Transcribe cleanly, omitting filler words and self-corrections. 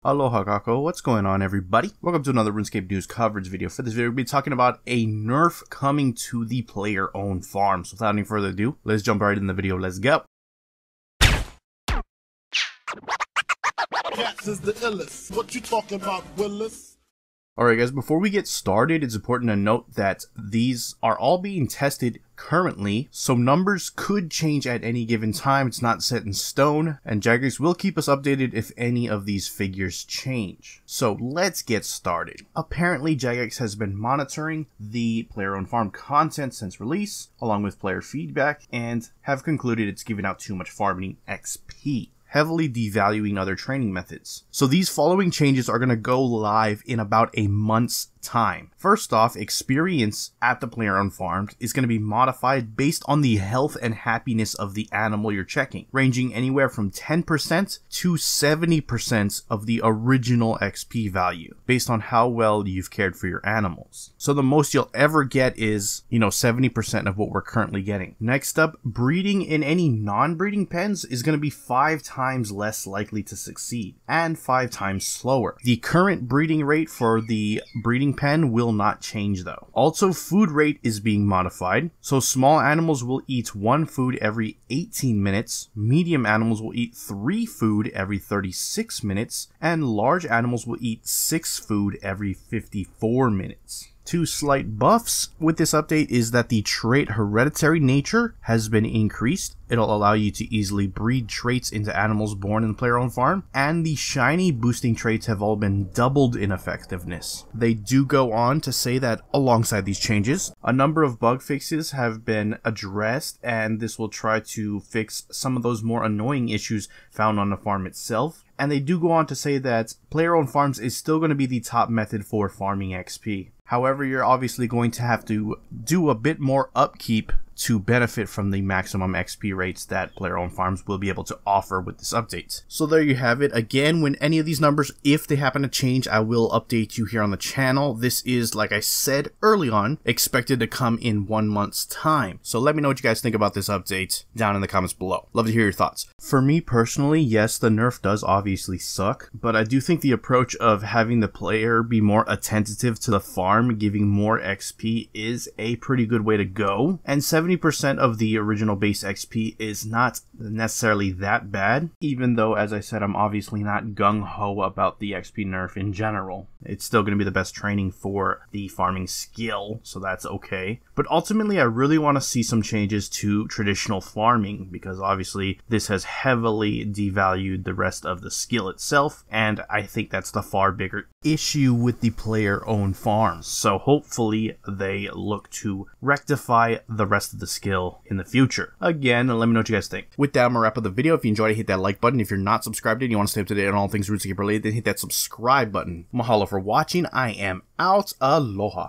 Aloha kako, what's going on everybody? Welcome to another RuneScape news coverage video. For this video, we'll be talking about a nerf coming to the player-owned farm. So without any further ado, let's jump right in the video. Let's go. Jagex is the illest. What you talking about, Willis? Alright guys, before we get started, it's important to note that these are all being tested currently, so numbers could change at any given time. It's not set in stone, and Jagex will keep us updated if any of these figures change. So let's get started. Apparently Jagex has been monitoring the player-owned farm content since release, along with player feedback, and have concluded it's giving out too much farming XP, heavily devaluing other training methods. So these following changes are going to go live in about a month's time. First off, experience at the player-owned farm is going to be modified based on the health and happiness of the animal you're checking, ranging anywhere from 10% to 70% of the original XP value, based on how well you've cared for your animals. So the most you'll ever get is, 70% of what we're currently getting. Next up, breeding in any non-breeding pens is going to be 5 times less likely to succeed, and 5 times slower. The current breeding rate for the breeding pen will not change though. Also, food rate is being modified, so small animals will eat 1 food every 18 minutes, medium animals will eat 3 food every 36 minutes, and large animals will eat 6 food every 54 minutes. 2 slight buffs with this update is that the trait hereditary nature has been increased. It'll allow you to easily breed traits into animals born in the player-owned farm, and the shiny boosting traits have all been doubled in effectiveness. They do go on to say that alongside these changes, a number of bug fixes have been addressed, and this will try to fix some of those more annoying issues found on the farm itself. And they do go on to say that player-owned farms is still going to be the top method for farming XP. However, you're obviously going to have to do a bit more upkeep to benefit from the maximum XP rates that player-owned farms will be able to offer with this update. So there you have it. Again, when any of these numbers, if they happen to change, I will update you here on the channel. This is, like I said early on, expected to come in 1 month's time. So let me know what you guys think about this update down in the comments below. Love to hear your thoughts. For me personally, yes, the nerf does obviously suck, but I do think the approach of having the player be more attentive to the farm, giving more XP, is a pretty good way to go. And 70% of the original base XP is not necessarily that bad, even though, as I said, I'm obviously not gung-ho about the XP nerf in general. It's still going to be the best training for the farming skill, so that's okay. But ultimately, I really want to see some changes to traditional farming, because obviously this has heavily devalued the rest of the skill itself, and I think that's the far bigger issue with the player-owned farms. So hopefully they look to rectify the rest of the skill in the future. Again, let me know what you guys think. With that, I'm gonna wrap up the video. If you enjoyed it, hit that like button. If you're not subscribed and you want to stay up to date on all things RuneScape related, then hit that subscribe button. Mahalo for watching. I am out. Aloha.